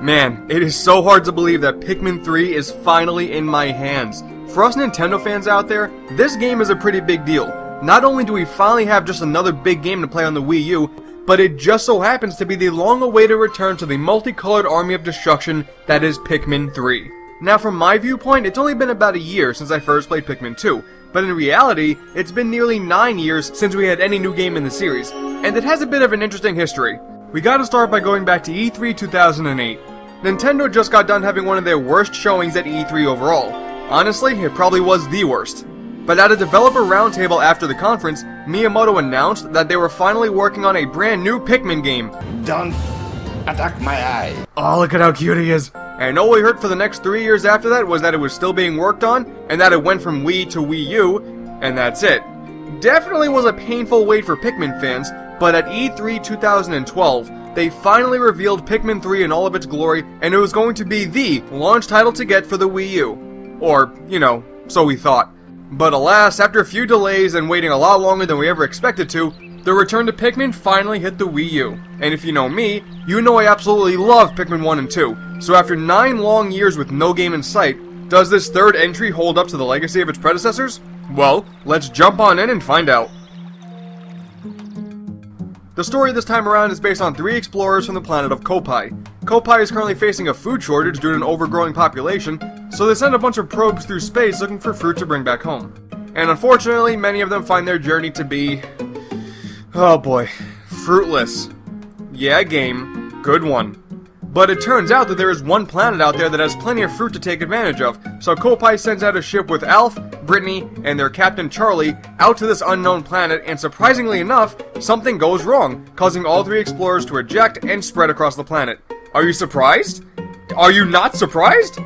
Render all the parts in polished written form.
Man, it is so hard to believe that Pikmin 3 is finally in my hands. For us Nintendo fans out there, this game is a pretty big deal. Not only do we finally have just another big game to play on the Wii U, but it just so happens to be the long-awaited return to the multicolored army of destruction that is Pikmin 3. Now from my viewpoint, it's only been about a year since I first played Pikmin 2, but in reality, it's been nearly 9 years since we had any new game in the series, and it has a bit of an interesting history. We gotta start by going back to E3 2008. Nintendo just got done having one of their worst showings at E3 overall. Honestly, it probably was the worst. But at a developer roundtable after the conference, Miyamoto announced that they were finally working on a brand new Pikmin game. Don't attack my eye. Oh, look at how cute he is. And all we heard for the next 3 years after that was that it was still being worked on, and that it went from Wii to Wii U, and that's it. Definitely was a painful wait for Pikmin fans, but at E3 2012, they finally revealed Pikmin 3 in all of its glory, and it was going to be the launch title to get for the Wii U. Or, you know, so we thought. But alas, after a few delays and waiting a lot longer than we ever expected to, the return to Pikmin finally hit the Wii U. And if you know me, you know I absolutely love Pikmin 1 and 2. So after 9 long years with no game in sight, does this third entry hold up to the legacy of its predecessors? Well, let's jump on in and find out. The story this time around is based on 3 explorers from the planet of Kopai. Kopai is currently facing a food shortage due to an overgrowing population, so they send a bunch of probes through space looking for fruit to bring back home. And unfortunately, many of them find their journey to be... oh boy, fruitless. Yeah, game. Good one. But it turns out that there is one planet out there that has plenty of fruit to take advantage of, so Kopai sends out a ship with Alf, Brittany, and their captain Charlie out to this unknown planet, and surprisingly enough, something goes wrong, causing all 3 explorers to eject and spread across the planet. Are you surprised? Are you not surprised?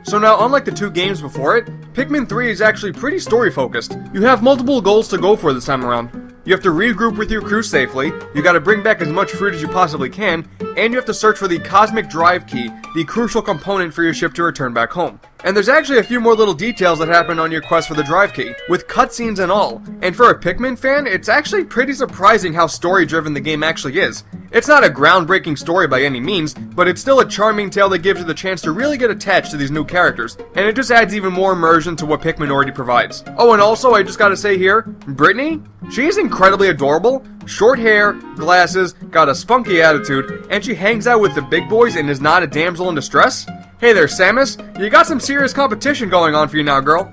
So now, unlike the 2 games before it, Pikmin 3 is actually pretty story-focused. You have multiple goals to go for this time around. You have to regroup with your crew safely, you gotta bring back as much fruit as you possibly can, and you have to search for the Cosmic Drive Key, the crucial component for your ship to return back home. And there's actually a few more little details that happen on your quest for the Drive Key, with cutscenes and all. And for a Pikmin fan, it's actually pretty surprising how story-driven the game actually is. It's not a groundbreaking story by any means, but it's still a charming tale that gives you the chance to really get attached to these new characters, and it just adds even more immersion to what Pikmin already provides. Oh, and also, I just gotta say here, Brittany? She's incredibly adorable, short hair, glasses, got a spunky attitude, and she hangs out with the big boys and is not a damsel in distress? Hey there, Samus, you got some serious competition going on for you now, girl.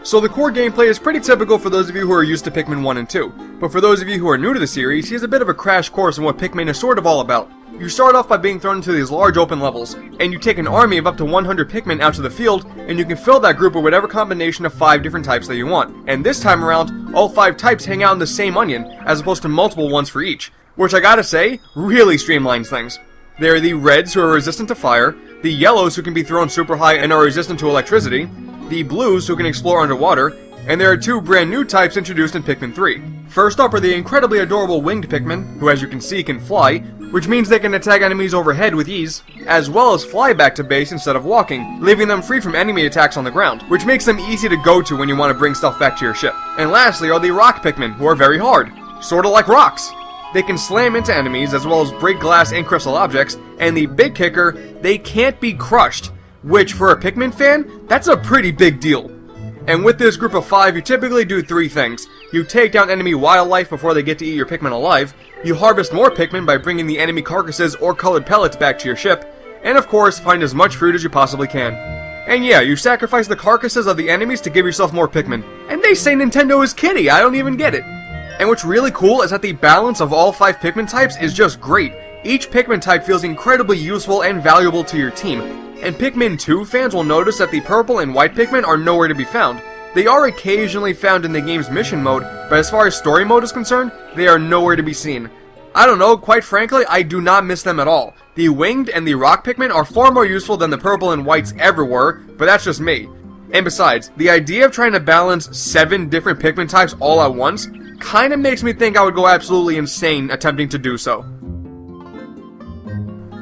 So the core gameplay is pretty typical for those of you who are used to Pikmin 1 and 2, but for those of you who are new to the series, here's a bit of a crash course on what Pikmin is sort of all about. You start off by being thrown into these large open levels, and you take an army of up to 100 Pikmin out to the field, and you can fill that group with whatever combination of 5 different types that you want. And this time around, all 5 types hang out in the same onion, as opposed to multiple ones for each, which I gotta say, really streamlines things. There are the reds who are resistant to fire, the yellows who can be thrown super high and are resistant to electricity, the blues who can explore underwater, and there are 2 brand new types introduced in Pikmin 3. First up are the incredibly adorable winged Pikmin, who as you can see can fly, which means they can attack enemies overhead with ease, as well as fly back to base instead of walking, leaving them free from enemy attacks on the ground, which makes them easy to go to when you want to bring stuff back to your ship. And lastly are the rock Pikmin, who are very hard, sorta like rocks. They can slam into enemies as well as break glass and crystal objects, and the big kicker, they can't be crushed, which for a Pikmin fan, that's a pretty big deal. And with this group of 5, you typically do 3 things. You take down enemy wildlife before they get to eat your Pikmin alive, you harvest more Pikmin by bringing the enemy carcasses or colored pellets back to your ship, and of course, find as much fruit as you possibly can. And yeah, you sacrifice the carcasses of the enemies to give yourself more Pikmin. And they say Nintendo is kiddie, I don't even get it. And what's really cool is that the balance of all 5 Pikmin types is just great. Each Pikmin type feels incredibly useful and valuable to your team. And Pikmin 2 fans will notice that the purple and white Pikmin are nowhere to be found. They are occasionally found in the game's mission mode, but as far as story mode is concerned, they are nowhere to be seen. I don't know, quite frankly, I do not miss them at all. The winged and the rock Pikmin are far more useful than the purple and whites ever were, but that's just me. And besides, the idea of trying to balance 7 different Pikmin types all at once kinda makes me think I would go absolutely insane attempting to do so.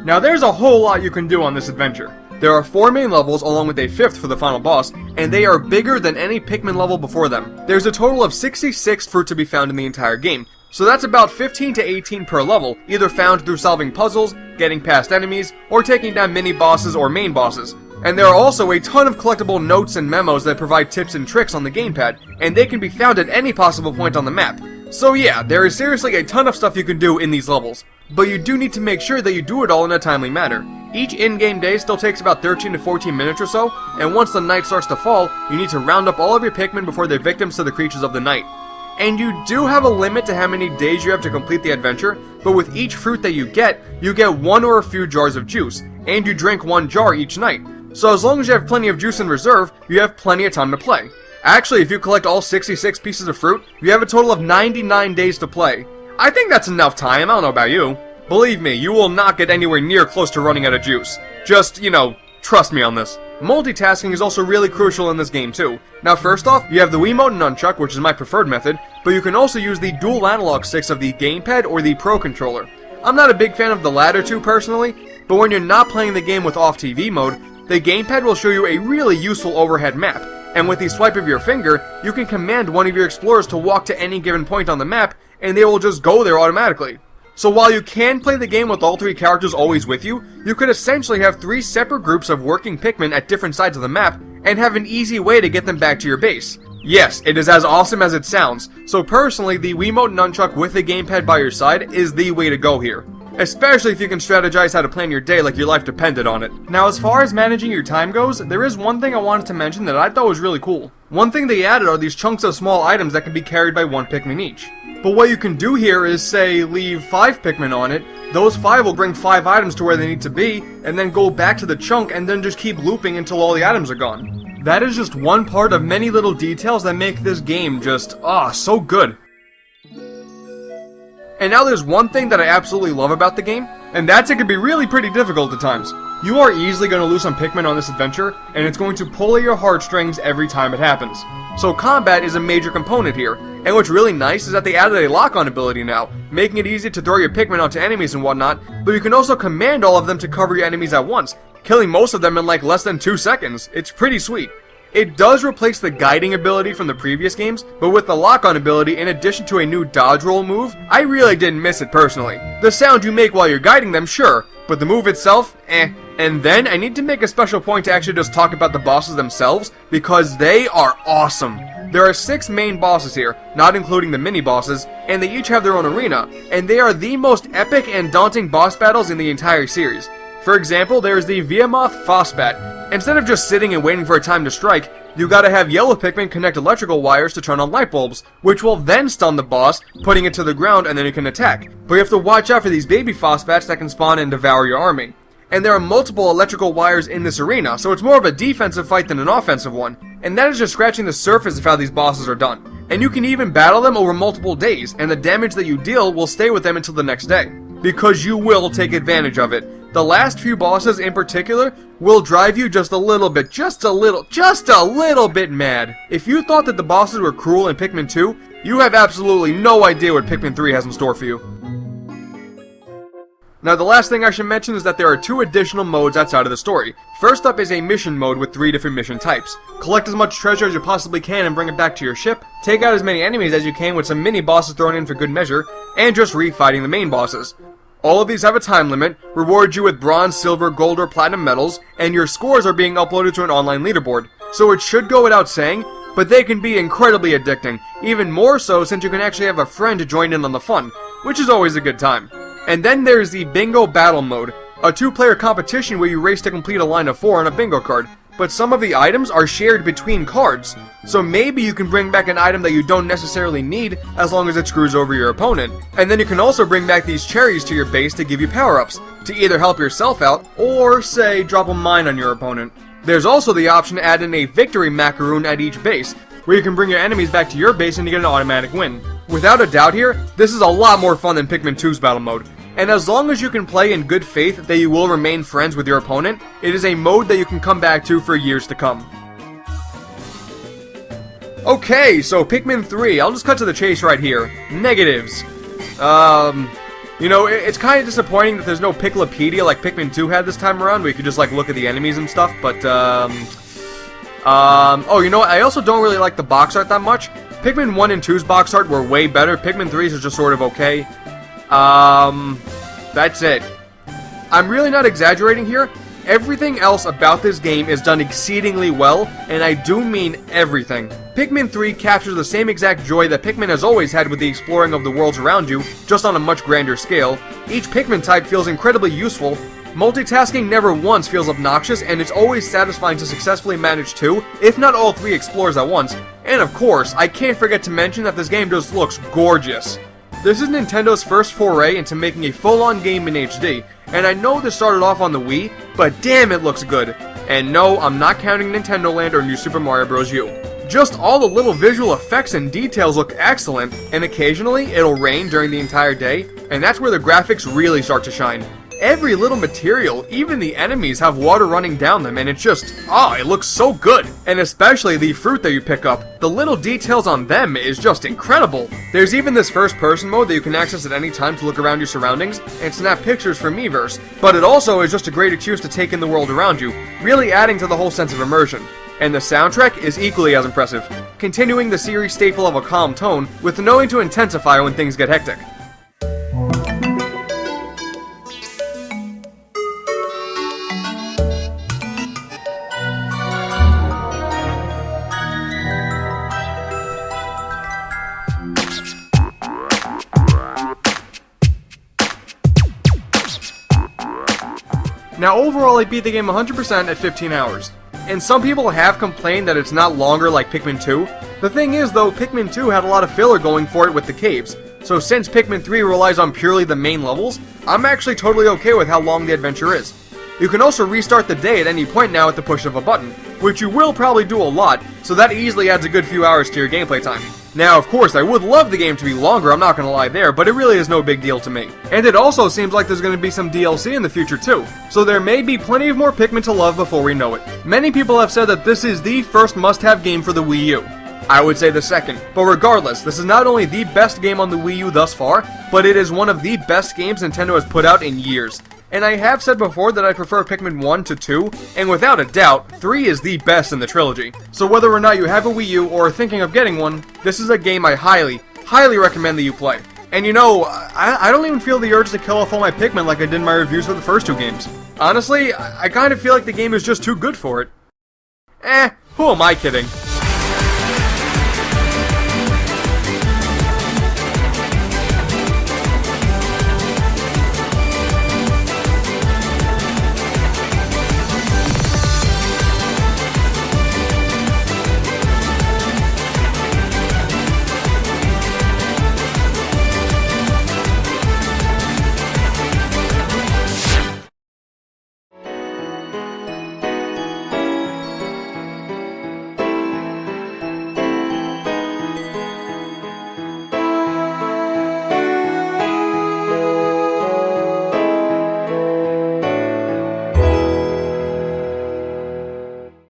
Now there's a whole lot you can do on this adventure. There are 4 main levels along with a 5th for the final boss, and they are bigger than any Pikmin level before them. There's a total of 66 fruit to be found in the entire game, So that's about 15 to 18 per level, either found through solving puzzles, getting past enemies, or taking down mini-bosses or main bosses. And there are also a ton of collectible notes and memos that provide tips and tricks on the gamepad, and they can be found at any possible point on the map. So yeah, there is seriously a ton of stuff you can do in these levels, but you do need to make sure that you do it all in a timely manner. Each in-game day still takes about 13 to 14 minutes or so, and once the night starts to fall, you need to round up all of your Pikmin before they're victims to the creatures of the night. And you do have a limit to how many days you have to complete the adventure, but with each fruit that you get one or a few jars of juice, and you drink one jar each night. So as long as you have plenty of juice in reserve, you have plenty of time to play. Actually, if you collect all 66 pieces of fruit, you have a total of 99 days to play. I think that's enough time, I don't know about you. Believe me, you will not get anywhere near close to running out of juice. Just, trust me on this. Multitasking is also really crucial in this game too. Now first off, you have the Wiimote and Nunchuck, which is my preferred method, but you can also use the dual analog sticks of the gamepad or the Pro Controller. I'm not a big fan of the latter two personally, but when you're not playing the game with off-TV mode, the gamepad will show you a really useful overhead map, and with the swipe of your finger, you can command one of your explorers to walk to any given point on the map, and they will just go there automatically. So while you can play the game with all three characters always with you, you could essentially have three separate groups of working Pikmin at different sides of the map, and have an easy way to get them back to your base. Yes, it is as awesome as it sounds, so personally the Wiimote Nunchuck with the gamepad by your side is the way to go here. Especially if you can strategize how to plan your day like your life depended on it. Now as far as managing your time goes, there is one thing I wanted to mention that I thought was really cool. One thing they added are these chunks of small items that can be carried by one Pikmin each. But what you can do here is, say, leave 5 Pikmin on it, those 5 will bring 5 items to where they need to be, and then go back to the chunk and then just keep looping until all the items are gone. That is just one part of many little details that make this game just, so good. And now there's one thing that I absolutely love about the game, and that's it can be really pretty difficult at times. You are easily going to lose some Pikmin on this adventure, and it's going to pull at your heartstrings every time it happens. So combat is a major component here, and what's really nice is that they added a lock-on ability now, making it easy to throw your Pikmin onto enemies and whatnot, but you can also command all of them to cover your enemies at once, killing most of them in like less than 2 seconds. It's pretty sweet. It does replace the guiding ability from the previous games, but with the lock-on ability in addition to a new dodge roll move, I really didn't miss it personally. The sound you make while you're guiding them, sure, but the move itself, eh. And then I need to make a special point to actually just talk about the bosses themselves, because they are awesome. There are 6 main bosses here, not including the mini-bosses, and they each have their own arena, and they are the most epic and daunting boss battles in the entire series. For example, there is the Viamoth Phospat. Instead of just sitting and waiting for a time to strike, you gotta have yellow Pikmin connect electrical wires to turn on light bulbs, which will then stun the boss, putting it to the ground, and then you can attack. But you have to watch out for these baby Phospats that can spawn and devour your army. And there are multiple electrical wires in this arena, so it's more of a defensive fight than an offensive one. And that is just scratching the surface of how these bosses are done. And you can even battle them over multiple days, and the damage that you deal will stay with them until the next day. Because you will take advantage of it. The last few bosses in particular will drive you just a little bit mad. If you thought that the bosses were cruel in Pikmin 2, you have absolutely no idea what Pikmin 3 has in store for you. Now the last thing I should mention is that there are 2 additional modes outside of the story. First up is a mission mode with 3 different mission types. Collect as much treasure as you possibly can and bring it back to your ship, take out as many enemies as you can with some mini bosses thrown in for good measure, and just re-fighting the main bosses. All of these have a time limit, reward you with bronze, silver, gold, or platinum medals, and your scores are being uploaded to an online leaderboard. So it should go without saying, but they can be incredibly addicting, even more so since you can actually have a friend to join in on the fun, which is always a good time. And then there's the Bingo Battle Mode, a 2-player competition where you race to complete a line of 4 on a bingo card, but some of the items are shared between cards, so maybe you can bring back an item that you don't necessarily need as long as it screws over your opponent. And then you can also bring back these cherries to your base to give you power-ups, to either help yourself out, or say drop a mine on your opponent. There's also the option to add in a victory macaroon at each base, where you can bring your enemies back to your base and you get an automatic win. Without a doubt here, this is a lot more fun than Pikmin 2's battle mode. And as long as you can play in good faith that you will remain friends with your opponent, it is a mode that you can come back to for years to come. Okay, so Pikmin 3, I'll just cut to the chase right here. Negatives. It's kind of disappointing that there's no Piklopedia like Pikmin 2 had this time around, where you could just like look at the enemies and stuff, but oh, you know what, I also don't really like the box art that much. Pikmin 1 and 2's box art were way better. Pikmin 3's is just sort of okay. That's it. I'm really not exaggerating here. Everything else about this game is done exceedingly well, and I do mean everything. Pikmin 3 captures the same exact joy that Pikmin has always had with the exploring of the worlds around you, just on a much grander scale. Each Pikmin type feels incredibly useful. Multitasking never once feels obnoxious, and it's always satisfying to successfully manage 2, if not all 3 explores at once. And of course, I can't forget to mention that this game just looks gorgeous. This is Nintendo's first foray into making a full-on game in HD, and I know this started off on the Wii, but damn it looks good. And no, I'm not counting Nintendo Land or New Super Mario Bros. U. Just all the little visual effects and details look excellent, and occasionally it'll rain during the entire day, and that's where the graphics really start to shine. Every little material, even the enemies, have water running down them, and it's just, it looks so good. And especially the fruit that you pick up. The little details on them is just incredible. There's even this first-person mode that you can access at any time to look around your surroundings and snap pictures from Miiverse, but it also is just a great excuse to take in the world around you, really adding to the whole sense of immersion. And the soundtrack is equally as impressive, continuing the series staple of a calm tone, with knowing to intensify when things get hectic. Now overall I beat the game 100% at 15 hours. And some people have complained that it's not longer like Pikmin 2. The thing is though, Pikmin 2 had a lot of filler going for it with the caves. So since Pikmin 3 relies on purely the main levels, I'm actually totally okay with how long the adventure is. You can also restart the day at any point now at the push of a button, which you will probably do a lot, so that easily adds a good few hours to your gameplay time. Now, of course, I would love the game to be longer, I'm not gonna lie there, but it really is no big deal to me. And it also seems like there's gonna be some DLC in the future too, so there may be plenty of more Pikmin to love before we know it. Many people have said that this is the first must-have game for the Wii U. I would say the second, but regardless, this is not only the best game on the Wii U thus far, but it is one of the best games Nintendo has put out in years. And I have said before that I prefer Pikmin 1 to 2, and without a doubt, 3 is the best in the trilogy. So whether or not you have a Wii U or are thinking of getting one, this is a game I highly, highly recommend that you play. And you know, I don't even feel the urge to kill off all my Pikmin like I did in my reviews for the first 2 games. Honestly, I kind of feel like the game is just too good for it. Who am I kidding?